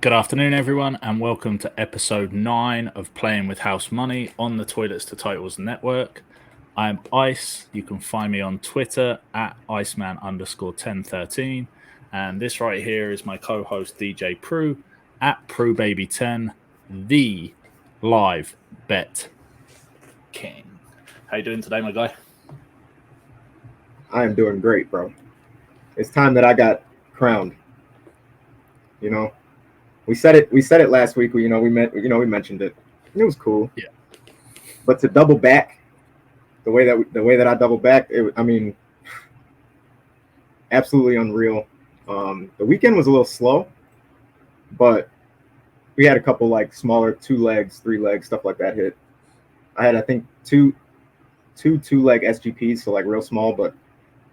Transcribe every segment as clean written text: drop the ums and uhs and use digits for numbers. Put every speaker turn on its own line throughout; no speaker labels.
Good afternoon, everyone, and welcome to episode 9 of Playing with House Money on the Toilets to Titles Network. I'm Ice. You can find me on Twitter at Iceman_1013. And this right here is my co-host DJ Prue at PrueBaby10, the live bet king. How you doing today, my guy?
I am doing great, bro. It's time that I got crowned. We said it last week. We mentioned it. It was cool.
Yeah.
But to double back, the way that I double back, absolutely unreal. The weekend was a little slow, but we had a couple like smaller 2 legs, 3 legs, stuff like that hit. I had I think two 2-leg SGPs, so like real small, but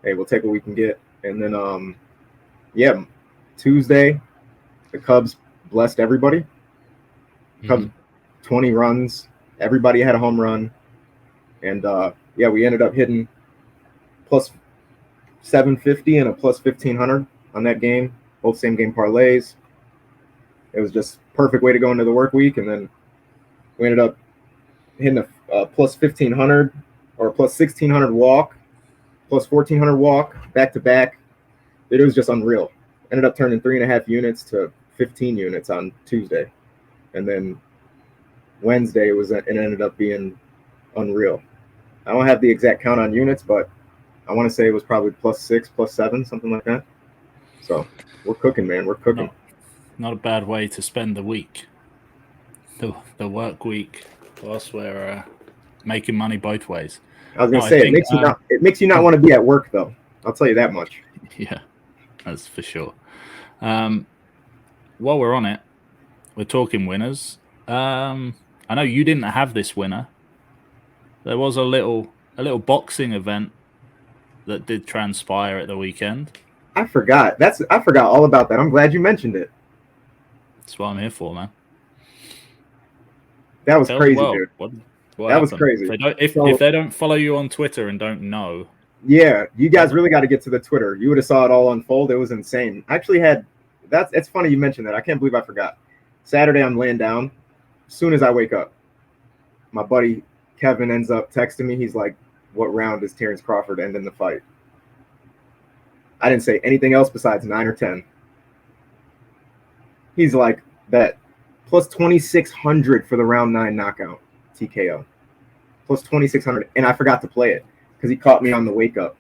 hey, we'll take what we can get. And then Tuesday, the Cubs blessed everybody. Cubs 20 runs. Everybody had a home run. And we ended up hitting plus 750 and a plus 1500 on that game. Both same game parlays. It was just perfect way to go into the work week. And then we ended up hitting a plus 1500 or a plus 1600 walk, plus 1400 walk back to back. It was just unreal. Ended up turning 3.5 units to 15 units on Tuesday. And then Wednesday it ended up being unreal. I don't have the exact count on units, but I want to say it was probably plus 6, plus 7, something like that. So we're cooking, man. We're cooking.
Not a bad way to spend the week. The work week, whilst we're making money both ways.
I was gonna say it makes you not want to be at work though. I'll tell you that much.
Yeah, that's for sure. While we're on it, we're talking winners. I know you didn't have this winner. There was a little boxing event that did transpire at the weekend.
I forgot. I forgot all about that. I'm glad you mentioned it.
That's what I'm here for, man.
That was crazy, dude.
What
that was crazy.
If they don't follow you on Twitter and don't know.
Yeah, you guys really got to get to the Twitter. You would have saw it all unfold. It was insane. I actually it's funny you mentioned that. I can't believe I forgot. Saturday, I'm laying down. As soon as I wake up, my buddy Kevin ends up texting me. He's like, "What round is Terrence Crawford ending the fight?" I didn't say anything else besides 9 or 10. He's like, "Bet plus 2,600 for the round 9 knockout TKO, plus 2,600," and I forgot to play it because he caught me on the wake up.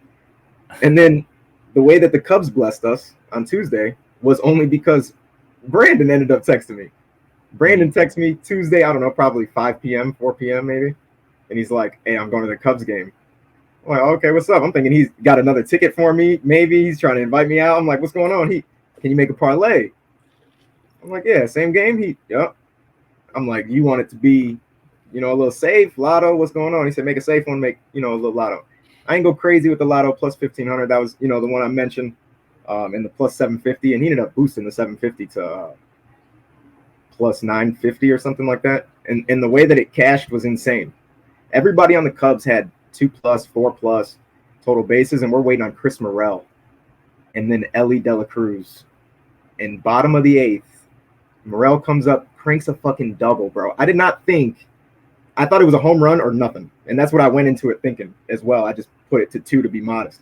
And then the way that the Cubs blessed us on Tuesday was only because Brandon ended up texting me. Brandon texted me Tuesday, I don't know, probably 5 p.m., 4 p.m. maybe. And he's like, "Hey, I'm going to the Cubs game." I'm like, "Okay, what's up?" I'm thinking he's got another ticket for me. Maybe he's trying to invite me out. I'm like, "What's going on?" Can you make a parlay? I'm like, "Yeah, same game." Yep. I'm like, "You want it to be, a little safe, lotto? What's going on?" He said, "Make a safe one, make, a little lotto." I ain't go crazy with the lotto plus 1,500. That was, the one I mentioned in the plus 750. And he ended up boosting the 750 to plus 950 or something like that. And the way that it cashed was insane. Everybody on the Cubs had 2+, 4+ total bases, and we're waiting on Chris Morel and then Ellie De La Cruz. In bottom of the 8th, Morel comes up, cranks a fucking double, bro. I thought it was a home run or nothing. And that's what I went into it thinking as well. I just put it to 2 to be modest.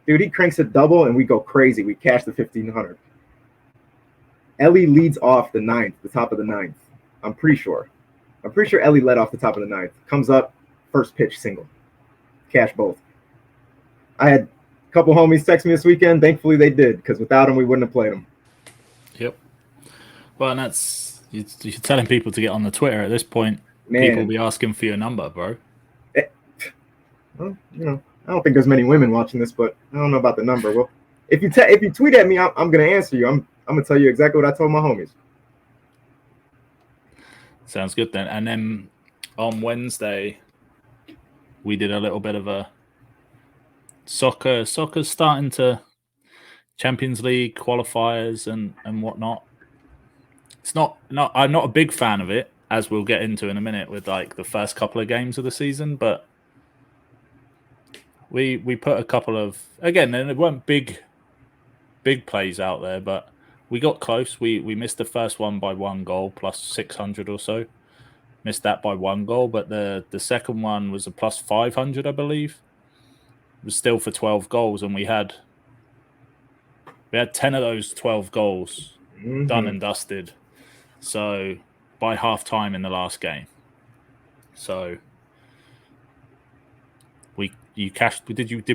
Dude, he cranks a double and we go crazy. We cash the 1,500. Ellie leads off the 9th, the top of the 9th. I'm pretty sure Ellie led off the top of the 9th. Comes up, first pitch single. Cash both. I had a couple homies text me this weekend. Thankfully they did, because without them we wouldn't have played them.
Yep. Well, and that's you're telling people to get on the Twitter at this point.
Man.
People will be asking for your number, bro.
Well, I don't think there's many women watching this, but I don't know about the number. Well, if you tweet at me, I'm gonna answer you. I'm gonna tell you exactly what I told my homies.
Sounds good then. And then on Wednesday, we did a little bit of a soccer's starting to Champions League qualifiers and whatnot. I'm not a big fan of it, as we'll get into in a minute with like the first couple of games of the season, but we put a couple of, again, and it weren't big plays out there, but we got close. We missed the first one by 1 goal plus 600 or so. Missed that by 1 goal, but the second one was a plus 500, I believe. It was still for 12 goals, and we had 10 of those 12 goals done and dusted. So by half time in the last game. So did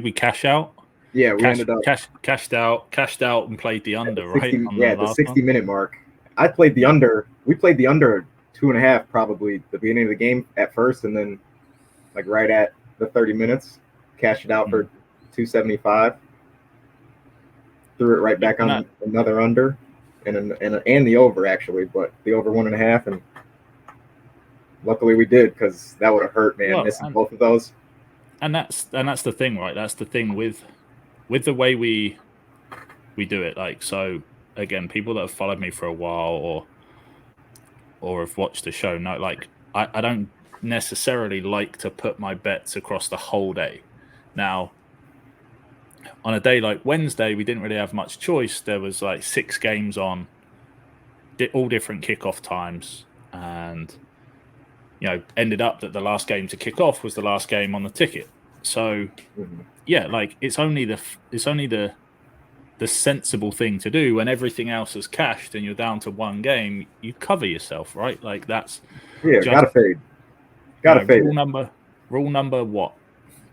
we cash out?
Yeah, we ended up
cashed out and played the under, right?
The 60-minute mark. I played the under. We played the under 2.5 probably the beginning of the game at first, and then like right at the 30 minutes, cashed it out for 275. Threw it right back on another under, and the over actually, but the over 1.5, and luckily we did, because that would have hurt, man, missing both of those.
And that's the thing, right? That's the thing with the way we do it. Like, so again, people that have followed me for a while or have watched the show know, like, I don't necessarily like to put my bets across the whole day. Now, on a day like Wednesday, we didn't really have much choice. There was like 6 games on, all different kickoff times, and ended up that the last game to kick off was the last game on the ticket. So yeah, like it's only the sensible thing to do when everything else is cashed and you're down to 1 game. You cover yourself, right? Like that's
gotta fade. Gotta fade.
Rule number what?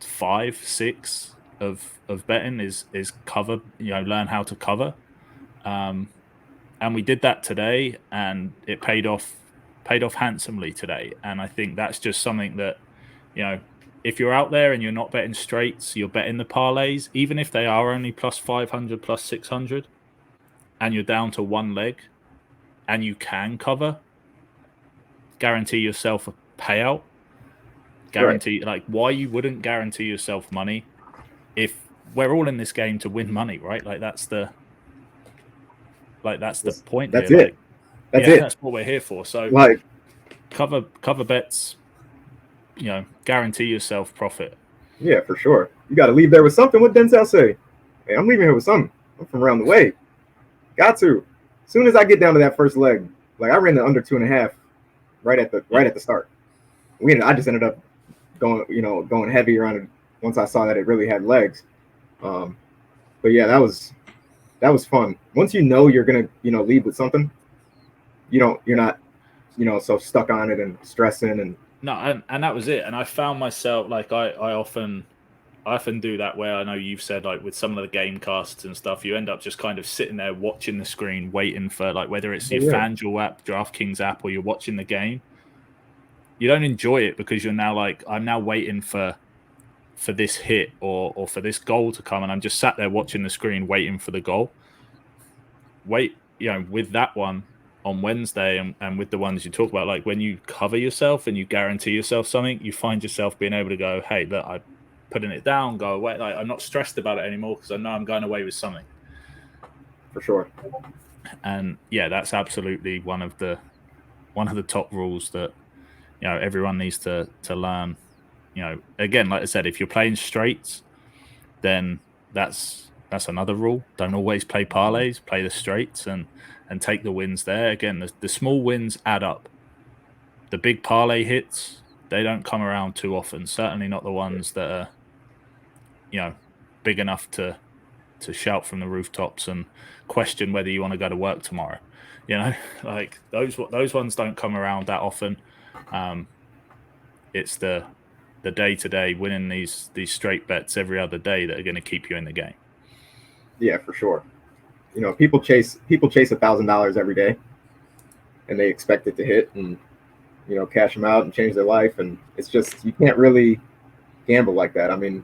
5, 6 of betting is cover. Learn how to cover. And we did that today, and it paid off handsomely today. And I think that's just something that, if you're out there and you're not betting straights, you're betting the parlays, even if they are only plus 500, plus 600, and you're down to 1 leg and you can cover, guarantee yourself a payout. Guarantee, like, why you wouldn't guarantee yourself money if we're all in this game to win money, right? Like that's the point.
That's
here.
it. Like,
that's what we're here for. So
like
cover bets, guarantee yourself profit.
Yeah, for sure. You got to leave there with something. What Denzel say? Hey, I'm leaving here with something. I'm from around the way. Got to. As soon as I get down to that first leg, like I ran the under 2.5 right at the start. I just ended up going heavier on it once I saw that it really had legs. But yeah, that was fun. Once you're gonna lead with something, you're not so stuck on it and stressing and.
No, and that was it. And I found myself like I often do that, where I know you've said, like, with some of the game casts and stuff, you end up just kind of sitting there watching the screen, waiting for, like, whether it's your FanDuel app, DraftKings app, or you're watching the game. You don't enjoy it because you're now like, I'm now waiting for this hit or for this goal to come, and I'm just sat there watching the screen waiting for the goal. With that one on Wednesday and with the ones you talk about, like when you cover yourself and you guarantee yourself something, you find yourself being able to go, hey, look, I'm putting it down, go away. Like, I'm not stressed about it anymore because I know I'm going away with something.
For sure.
And yeah, that's absolutely one of the top rules that everyone needs to learn. Again, like I said, if you're playing straights, then that's another rule. Don't always play parlays, play the straights and take the wins there. Again, the small wins add up. The big parlay hits, they don't come around too often. Certainly not the ones that are, big enough to shout from the rooftops and question whether you want to go to work tomorrow. Like those ones don't come around that often. It's the day-to-day winning these straight bets every other day that are going to keep you in the game.
Yeah, for sure. People chase $1,000 every day, and they expect it to hit and cash them out and change their life. And it's just, you can't really gamble like that. I mean,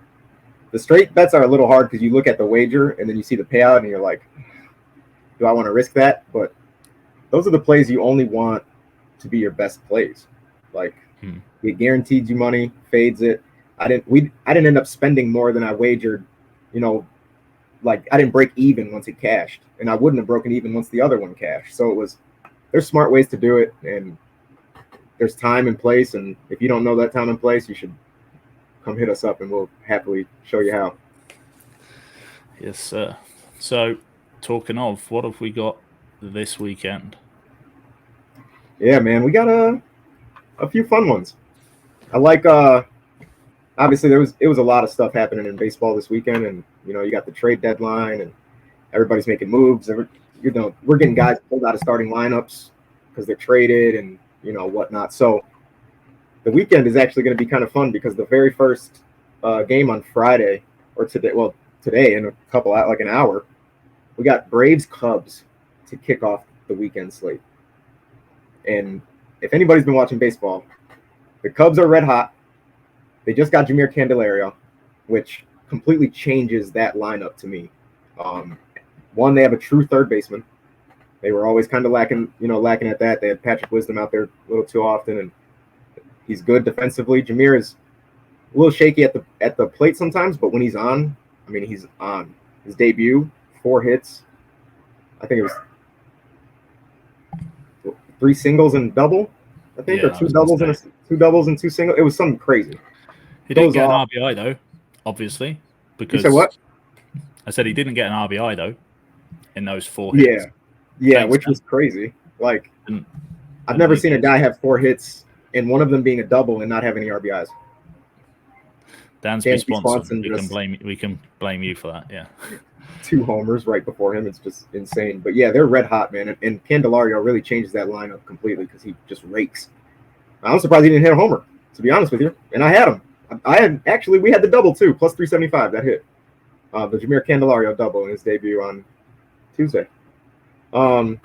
the straight bets are a little hard because you look at the wager and then you see the payout and you're like, do I want to risk that? But those are the plays you only want to be your best plays. Like, it guaranteed you money, fades it. I didn't end up spending more than I wagered. Like, I didn't break even once it cashed, and I wouldn't have broken even once the other one cashed. So there's smart ways to do it, and there's time and place. And if you don't know that time and place, you should come hit us up, and we'll happily show you how.
Yes, sir. So, talking of, what have we got this weekend.
Yeah, man, we got a few fun ones. I like obviously it was a lot of stuff happening in baseball this weekend, and you got the trade deadline and everybody's making moves. We're getting guys pulled out of starting lineups because they're traded and whatnot. So the weekend is actually going to be kind of fun because the very first game on Friday or today in a couple like an hour, we got Braves Cubs to kick off the weekend slate. And if anybody's been watching baseball, the Cubs are red hot. They just got Jameer Candelario, which completely changes that lineup to me. One, they have a true third baseman. They were always kind of lacking at that. They had Patrick Wisdom out there a little too often, and he's good defensively. Jameer is a little shaky at the plate sometimes, but when he's on, I mean, he's on. His debut, 4 hits. I think it was 3 singles and double. I think, or 2 doubles and 2 singles. It was something crazy.
He didn't get an RBI though, obviously. Because
you said what?
I said he didn't get an RBI though in those 4 hits.
Yeah, which was crazy. Like, I've never seen a guy have 4 hits and one of them being a double and not have any RBIs.
Dansby Swanson, we can blame you for that. Yeah,
2 homers right before him. It's just insane. But yeah, they're red hot, man. And Candelario really changes that lineup completely because he just rakes. I'm surprised he didn't hit a homer, to be honest with you. And I had him. We had the double too, plus 375 that hit. The Jameer Candelario double in his debut on Tuesday. And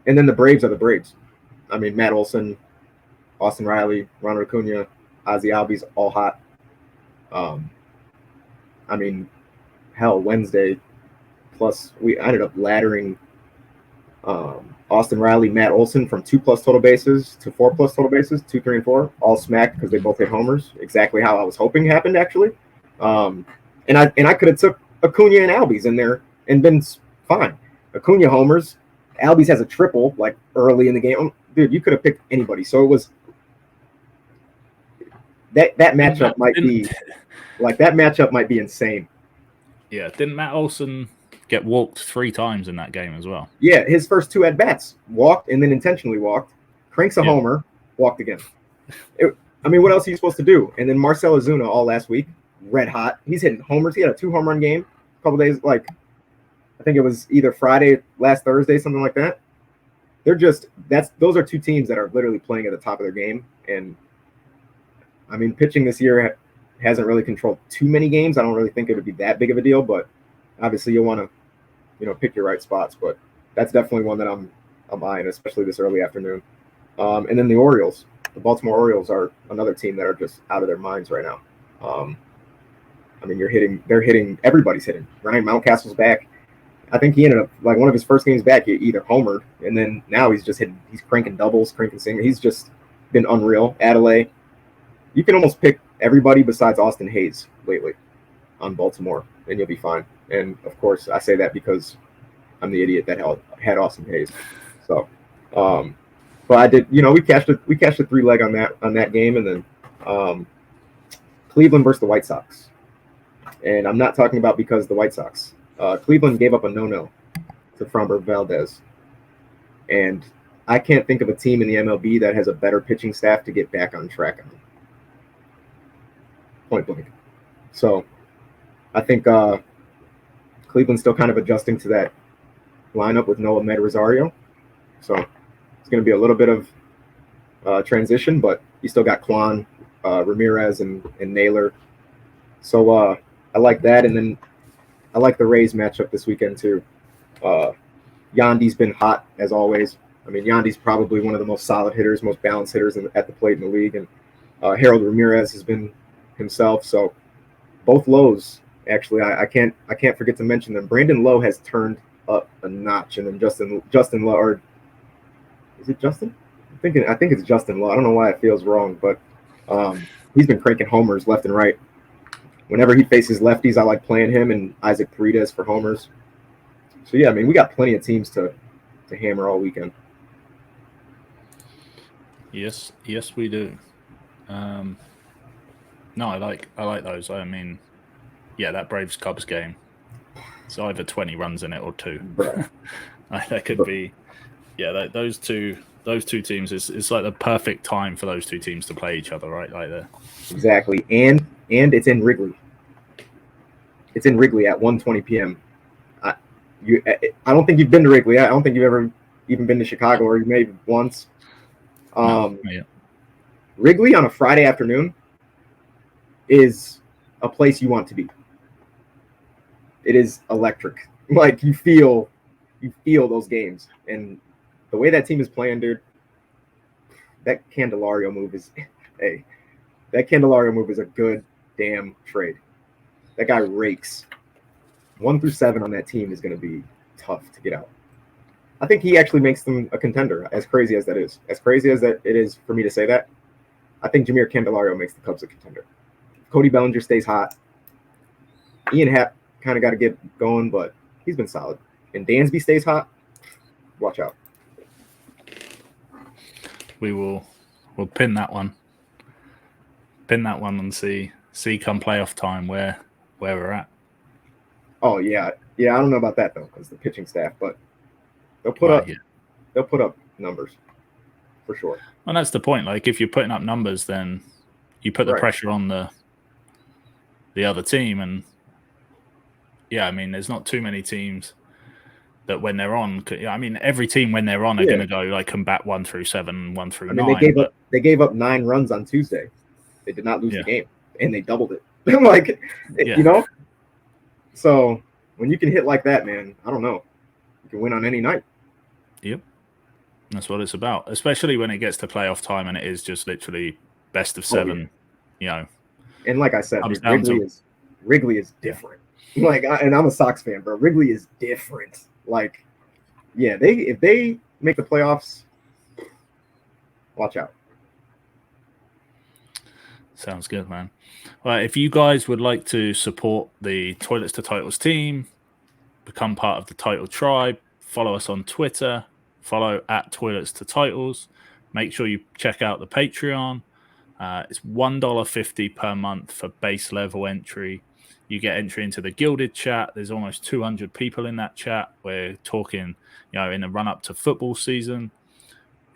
then the Braves are the Braves. I mean, Matt Olson, Austin Riley, Ronald Acuna, Ozzie Albies, all hot. I mean, hell, Wednesday. Plus, we ended up laddering Austin Riley, Matt Olson from 2+ total bases to 4+ total bases, 2, 3, and 4, all smacked because they both hit homers. Exactly how I was hoping happened, actually. And I could have took Acuna and Albies in there and been fine. Acuna homers, Albies has a triple like early in the game. Dude, you could have picked anybody. So it was that matchup might be insane.
Yeah, didn't Matt Olson get walked 3 times in that game as well?
Yeah, his first 2 at-bats, walked and then intentionally walked, cranks a homer, walked again. What else are you supposed to do? And then Marcell Ozuna all last week, red hot. He's hitting homers. He had a 2 home run game a couple days, like I think it was either Friday, last Thursday, something like that. Those are 2 teams that are literally playing at the top of their game. And I mean, pitching this year hasn't really controlled too many games. I don't really think it would be that big of a deal, but obviously you'll want to, pick your right spots. But that's definitely one that I'm eyeing, especially this early afternoon. And then the Orioles, the Baltimore Orioles are another team that are just out of their minds right now. I mean, they're hitting, everybody's hitting. Ryan Mountcastle's back. I think he ended up, like, one of his first games back, he either homered, and then now he's just hitting, he's cranking doubles, cranking singles. He's just been unreal. Adelaide, you can almost pick everybody besides Austin Hayes lately on Baltimore, and you'll be fine. And of course, I say that because I'm the idiot that had Austin Hayes. So, but I did, we cashed a 3-leg on that game, and then Cleveland versus the White Sox. And I'm not talking about because the White Sox. Cleveland gave up a no-no to Framber Valdez. And I can't think of a team in the MLB that has a better pitching staff to get back on track on. Point blank. So I think Cleveland's still kind of adjusting to that lineup with Noah Rosario. So it's going to be a little bit of transition, but you still got Kwan, Ramirez, and Naylor. So I like that. And then I like the Rays matchup this weekend too. Yandy's been hot as always. I mean, Yandy's probably one of the most solid hitters, most balanced hitters at the plate in the league. And Harold Ramirez has been himself. So both Lows, actually, I can't forget to mention them. Brandon Lowe has turned up a notch, and then Justin Lowe, or is it Justin? I think it's Justin Lowe. I don't know why it feels wrong, but he's been cranking homers left and right. Whenever he faces lefties, I like playing him and Isaac Paredes for homers. So yeah, I mean, we got plenty of teams to hammer all weekend.
Yes, we do. No, I like those. I mean, yeah, that Braves Cubs game. It's either 20 runs in it or 2.
Bruh.
That could be, those two teams. It's like the perfect time for those two teams to play each other, right? Like there.
Exactly, and it's in Wrigley. It's in Wrigley at 1:20 p.m. I don't think you've been to Wrigley. I don't think you've ever even been to Chicago, or you may have once. Wrigley on a Friday afternoon is a place you want to be. It is electric. Like you feel those games, and the way that team is playing, dude. That Candelario move is, that Candelario move is a good damn trade. That guy rakes. 1 through 7 on that team is going to be tough to get out. I think he actually makes them a contender, as crazy as that is. As crazy as that it is for me to say that, I think Jahmyr Candelario makes the Cubs a contender. Cody Bellinger stays hot. Ian Happ kind of got to get going, but he's been solid. And Dansby stays hot. Watch out.
We'll pin that one. Pin that one and see come playoff time where we're at.
Oh yeah. I don't know about that though, because the pitching staff, but they'll put up numbers for sure.
And that's the point. Like if you're putting up numbers, then you put the pressure on the other team, and I mean, there's not too many teams that when they're on, I mean, every team when they're on are going to go like combat 1 through 7, 1 through 9.
They gave up 9 runs on Tuesday. They did not lose the game, and they doubled it. Like, you know. So when you can hit like that, man, I don't know, you can win on any night.
Yep, that's what it's about. Especially when it gets to playoff time and it is just literally best of 7. You know.
And like I said, Wrigley is different. Like, and I'm a Sox fan, bro. Wrigley is different. Like, if they make the playoffs, watch out.
Sounds good, man. Well, if you guys would like to support the Toilets to Titles team, become part of the Title Tribe, follow us on Twitter, follow at Toilets to Titles. Make sure you check out the Patreon. It's $1.50 per month for base level entry. You get entry into the Gilded chat. There's almost 200 people in that chat. We're talking, in the run-up to football season,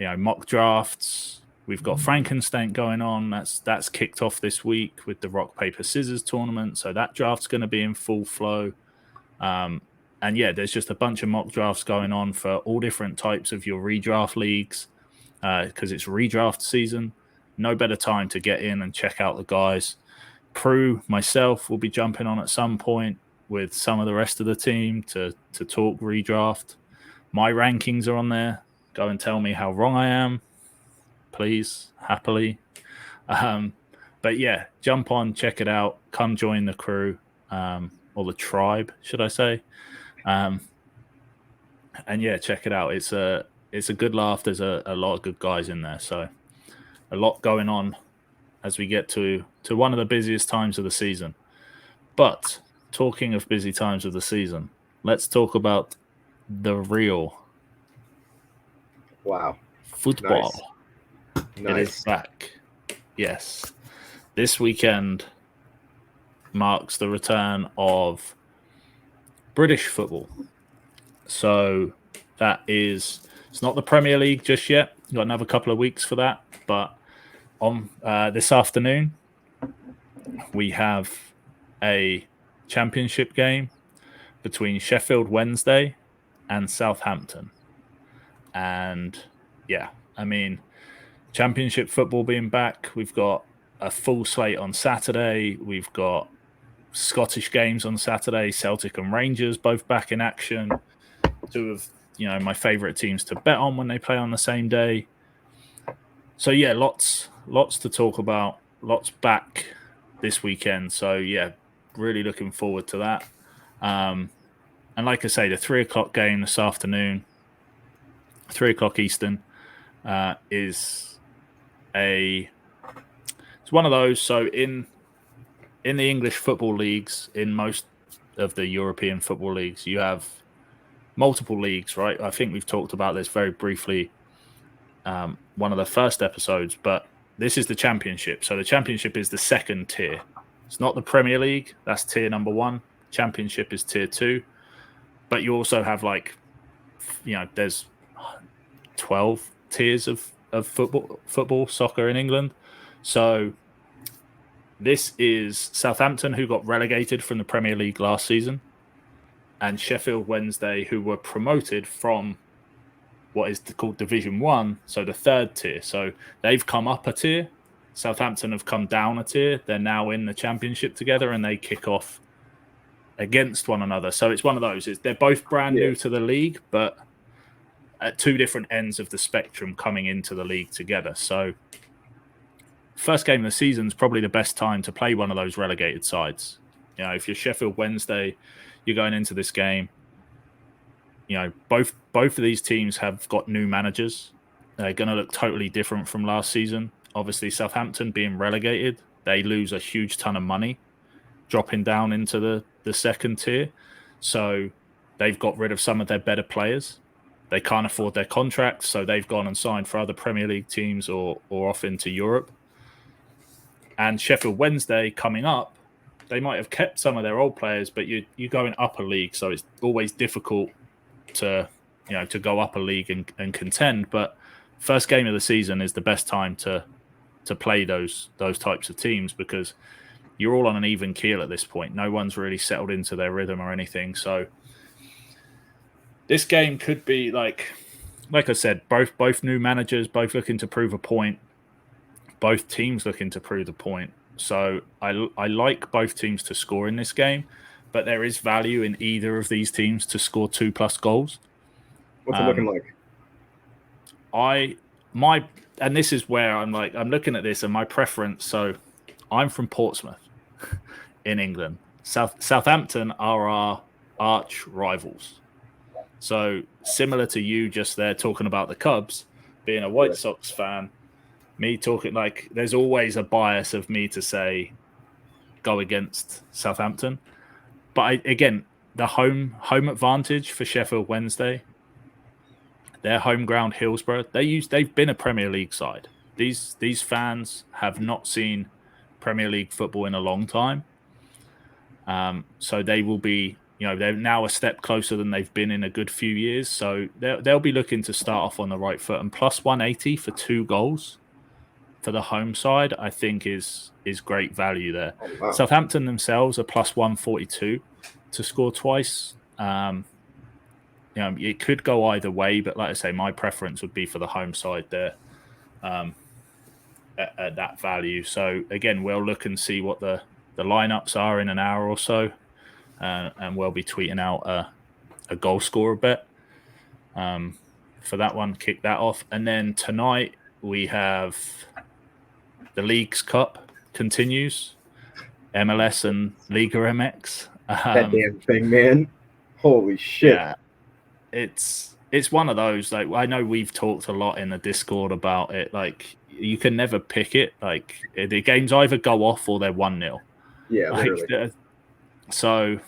mock drafts. We've got Frankenstein going on. That's kicked off this week with the Rock, Paper, Scissors tournament. So that draft's going to be in full flow. And there's just a bunch of mock drafts going on for all different types of your redraft leagues because it's redraft season. No better time to get in and check out the guys. Prue, myself, will be jumping on at some point with some of the rest of the team to talk redraft. My rankings are on there. Go and tell me how wrong I am, please, happily. But jump on, check it out. Come join the crew, or the tribe, should I say? And check it out. It's a good laugh. There's a lot of good guys in there, so a lot going on as we get to one of the busiest times of the season. But talking of busy times of the season, let's talk about the real football. Nice. It is back. Yes. This weekend marks the return of British football. So it's not the Premier League just yet. You've got another couple of weeks for that. But on this afternoon, we have a championship game between Sheffield Wednesday and Southampton. And championship football being back. We've got a full slate on Saturday. We've got Scottish games on Saturday. Celtic and Rangers both back in action. 2 of my favourite teams to bet on when they play on the same day. So lots to talk about. Lots back this weekend. So really looking forward to that. And like I say, the 3:00 game this afternoon, 3:00 Eastern, is it's one of those. So in the English football leagues, in most of the European football leagues, you have multiple leagues, right? I think we've talked about this very briefly one of the first episodes, but this is the championship. So the championship is the second tier. It's not the Premier League. That's tier number 1. Championship is tier 2. but you also have there's 12 tiers of football, soccer in England. So this is Southampton, who got relegated from the Premier League last season, and Sheffield Wednesday, who were promoted from what is called Division 1, so the third tier. So they've come up a tier. Southampton have come down a tier. They're now in the Championship together, and they kick off against one another. So it's one of those. They're both brand new to the league, but at two different ends of the spectrum coming into the league together. So first game of the season is probably the best time to play one of those relegated sides. If you're Sheffield Wednesday, you're going into this game. Both of these teams have got new managers. They're going to look totally different from last season. Obviously, Southampton being relegated, they lose a huge ton of money, dropping down into the second tier. So they've got rid of some of their better players. They can't afford their contracts, so they've gone and signed for other Premier League teams or off into Europe. And Sheffield Wednesday coming up, they might have kept some of their old players, but you go in upper league, so it's always difficult to go up a league and contend. But first game of the season is the best time to play those types of teams, because you're all on an even keel at this point. No one's really settled into their rhythm or anything. So this game could be like I said, both new managers, both looking to prove a point, both teams looking to prove the point. So I like both teams to score in this game, but there is value in either of these teams to score 2+ goals.
What's it looking like?
And this is where I'm looking at this and my preference. So I'm from Portsmouth in England. Southampton are our arch rivals. So similar to you just there talking about the Cubs, being a White Sox fan, me talking there's always a bias of me to say go against Southampton. But again, the home advantage for Sheffield Wednesday, their home ground, Hillsborough, they've been a Premier League side. These fans have not seen Premier League football in a long time. So they will be, they're now a step closer than they've been in a good few years. So they'll be looking to start off on the right foot. And plus 180 for 2 goals for the home side, I think is great value there. Oh, wow. Southampton themselves are plus 142 to score twice. It could go either way, but like I say, my preference would be for the home side there at that value. So again, we'll look and see what the lineups are in an hour or so, and we'll be tweeting out a goal scorer bet for that one. Kick that off, and then tonight we have the Leagues Cup continues, MLS and Liga MX.
That damn thing, man! Holy shit!
Yeah, it's one of those. I know we've talked a lot in the Discord about it. You can never pick it. The games either go off or they're 1-0.
Yeah, literally.
So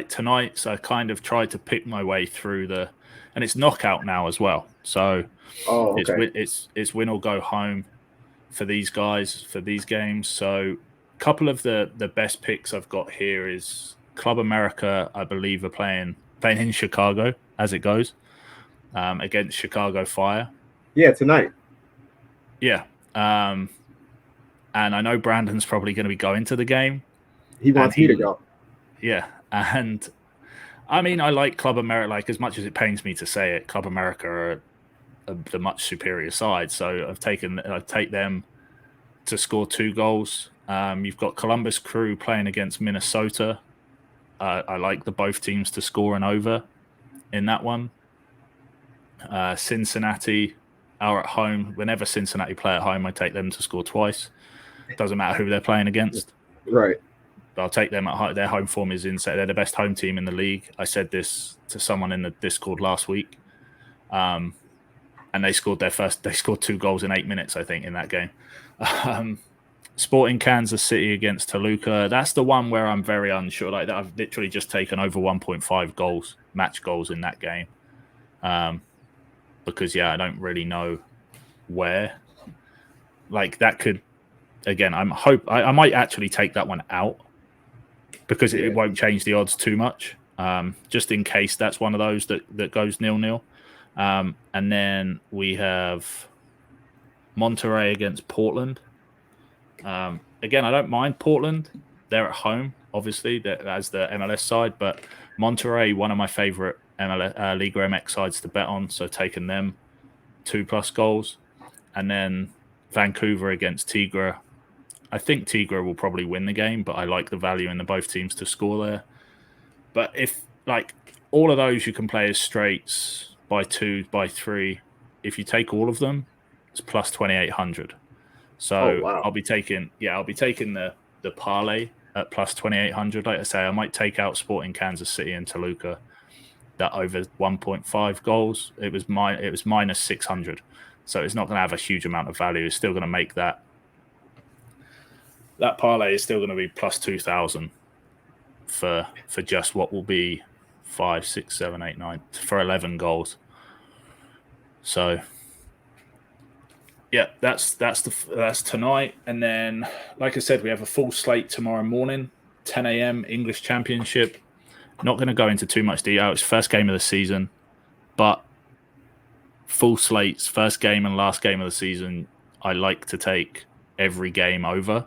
tonight, so I kind of tried to pick my way through and it's knockout now as well. So it's win or go home for these guys for these games. So a couple of the best picks I've got here is Club America, I believe, are playing in Chicago as it goes against Chicago Fire.
Yeah, tonight.
Yeah. And I know Brandon's probably going to be going to the game.
He wants me to go.
Yeah. And I mean, I like Club America, as much as it pains me to say it, Club America are the much superior side. So I take them to score 2 goals. You've got Columbus Crew playing against Minnesota. I like both teams to score an over in that one. Cincinnati are at home. Whenever Cincinnati play at home, I take them to score twice. Doesn't matter who they're playing against.
Right.
But I'll take them at home. Their home form is insane. They're the best home team in the league. I said this to someone in the Discord last week. And they scored 2 goals in 8 minutes, I think, in that game. Sporting Kansas City against Toluca. That's the one where I'm very unsure. I've literally just taken over 1.5 goals, match goals in that game. Because I don't really know where. That could, again, I might actually take that one out because it won't change the odds too much. just in case that's one of those that goes 0-0. And then we have Monterey against Portland. Again, I don't mind Portland. They're at home, obviously, as the MLS side, but Monterey, one of my favorite Liga MX sides to bet on, so taking them 2+ goals. And then Vancouver against Tigre. I think Tigre will probably win the game, but I like the value in the both teams to score there. But if, like, all of those you can play as straights by 2, by 3. If you take all of them, it's plus 2,800. So
wow.
I'll be taking the parlay at plus 2,800. Like I say, I might take out Sporting Kansas City and Toluca. That over 1.5 goals, it was minus 600. So it's not going to have a huge amount of value. It's still going to make that parlay is still going to be plus 2,000 for just what will be 5, 6, 7, 8, 9 for 11 goals. So yeah, that's tonight. And then, like I said, we have a full slate tomorrow morning, 10 a.m. English Championship. Not going to go into too much detail. It's first game of the season, but full slates, first game and last game of the season, I like to take every game over.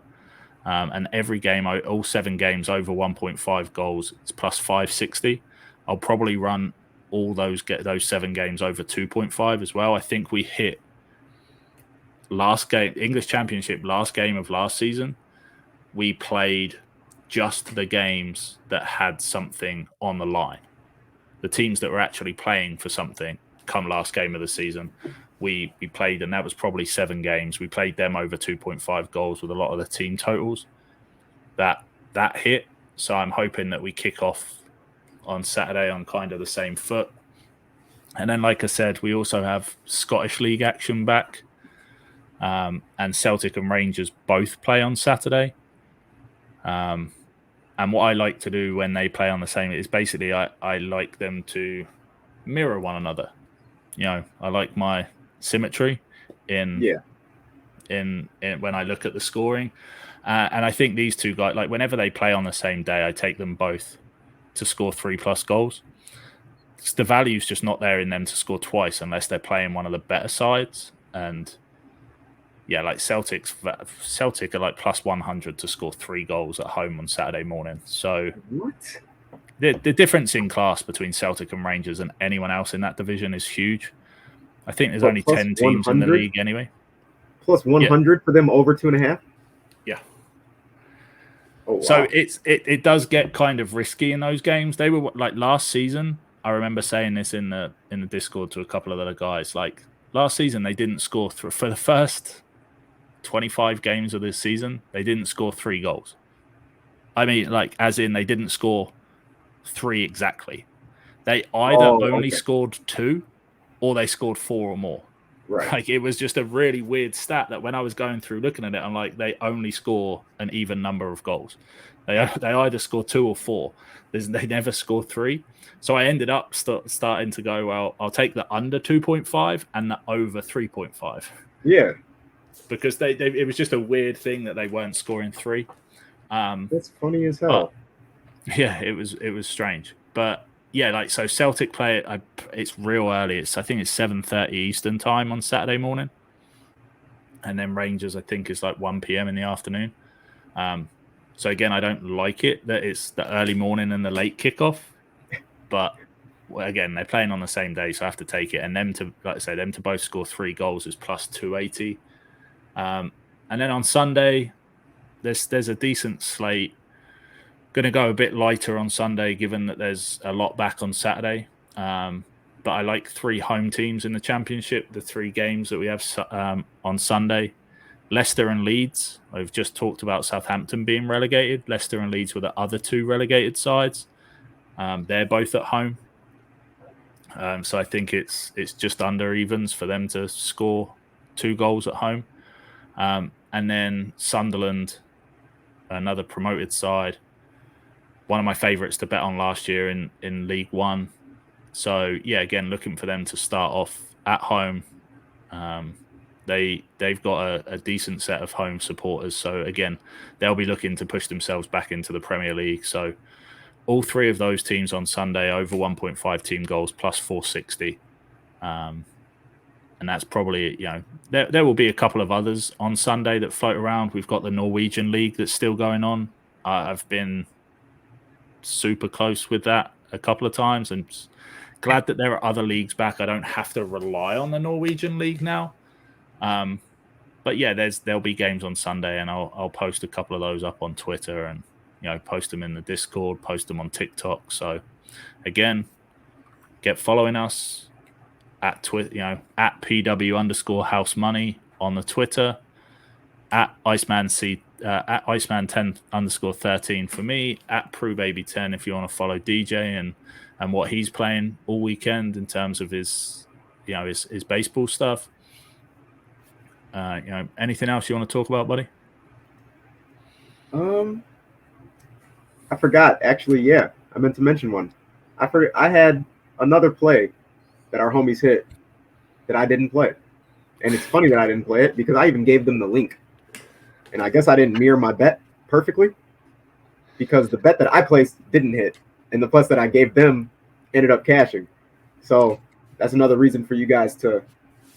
And every game, all 7 games over 1.5 goals, it's plus 560. I'll probably run all those 7 games over 2.5 as well. I think we hit last game, English Championship, last game of last season. We played just the games that had something on the line. The teams that were actually playing for something come last game of the season. We played, and that was probably 7 games. We played them over 2.5 goals with a lot of the team totals. That hit. So I'm hoping that we kick off on Saturday on kind of the same foot. And then, like I said, we also have Scottish League action back. And Celtic and Rangers both play on Saturday. And what I like to do when they play on the same is basically I like them to mirror one another. You know, I like my symmetry in when I look at the scoring. And I think these two guys, like whenever they play on the same day, I take them both to score 3+ goals. The value's just not there in them to score twice unless they're playing one of the better sides. And yeah, like Celtic are like plus 100 to score 3 goals at home on Saturday morning. So
what?
The difference in class between Celtic and Rangers and anyone else in that division is huge. I think there's only 10 teams in the league anyway.
Plus 100 for them over 2.5?
Yeah.
Oh, wow.
So it does get kind of risky in those games. They were like last season. I remember saying this in the Discord to a couple of other guys. Like last season, they didn't score for the first 25 games of this season. They didn't score 3 goals. I mean, like as in they didn't score 3 exactly. They either only scored 2, or they scored 4 or more.
Right.
Like it was just a really weird stat that when I was going through looking at it, I'm like, they only score an even number of goals. They either score 2 or 4. They never score 3. So I ended up starting to go, well, I'll take the under 2.5 and the over 3.5.
Yeah.
Because it was just a weird thing that they weren't scoring 3.
That's funny as hell.
Yeah, it was strange. But yeah, like so Celtic play it's real early. I think it's 7:30 Eastern time on Saturday morning. And then Rangers, I think, is like 1 p.m. in the afternoon. So again, I don't like it that it's the early morning and the late kickoff. But again, they're playing on the same day, so I have to take it. And them to, like I say, them to both score 3 goals is plus 280. And then on Sunday, there's a decent slate. Going to go a bit lighter on Sunday, given that there's a lot back on Saturday. But I like 3 home teams in the Championship, the 3 games that we have on Sunday. Leicester and Leeds. I've just talked about Southampton being relegated. Leicester and Leeds were the other 2 relegated sides. They're both at home. So I think it's just under evens for them to score 2 goals at home. And then Sunderland, another promoted side. One of my favourites to bet on last year in League One. So, yeah, again, looking for them to start off at home. They've got a decent set of home supporters. So, again, they'll be looking to push themselves back into the Premier League. So, all three of those teams on Sunday over 1.5 team goals plus 460. And that's probably, there will be a couple of others on Sunday that float around. We've got the Norwegian League that's still going on. I've been super close with that a couple of times, and glad that there are other leagues back. I don't have to rely on the Norwegian League now. But yeah, there'll be games on Sunday, and I'll post a couple of those up on Twitter, and post them in the Discord, post them on TikTok. So again, get following us at Twitter, at PW_house money on the Twitter, at Iceman10_13 for me, at PruBaby10 if you want to follow DJ and what he's playing all weekend in terms of his baseball stuff. Anything else you want to talk about, buddy?
I forgot. Actually, yeah, I meant to mention one. I had another play that our homies hit that I didn't play, and it's funny that I didn't play it because I even gave them the link, and I guess I didn't mirror my bet perfectly because the bet that I placed didn't hit, and the plus that I gave them ended up cashing. So that's another reason for you guys to,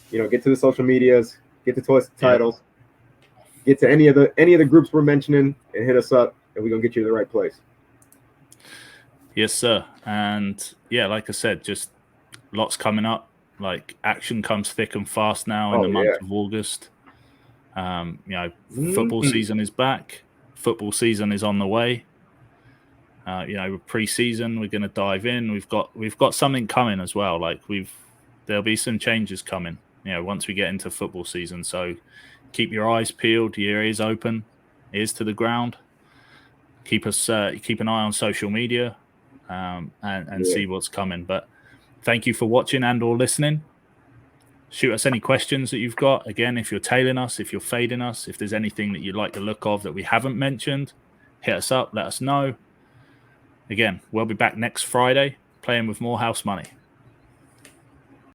get to the social medias, get the titles, get to any of the groups we're mentioning, and hit us up, and we're gonna get you to the right place.
Yes, sir. And yeah, like I said, just lots coming up. Like action comes thick and fast now in the month of August. Football season is back. Football season is on the way. Pre-season, we're going to dive in. We've got something coming as well. Like there'll be some changes coming. Once we get into football season. So keep your eyes peeled, your ears open, ears to the ground. Keep an eye on social media, and see what's coming. But thank you for watching and/or listening. Shoot us any questions that you've got. Again, if you're tailing us, if you're fading us, if there's anything that you'd like the look of that we haven't mentioned, hit us up, let us know. Again, we'll be back next Friday playing with more house money.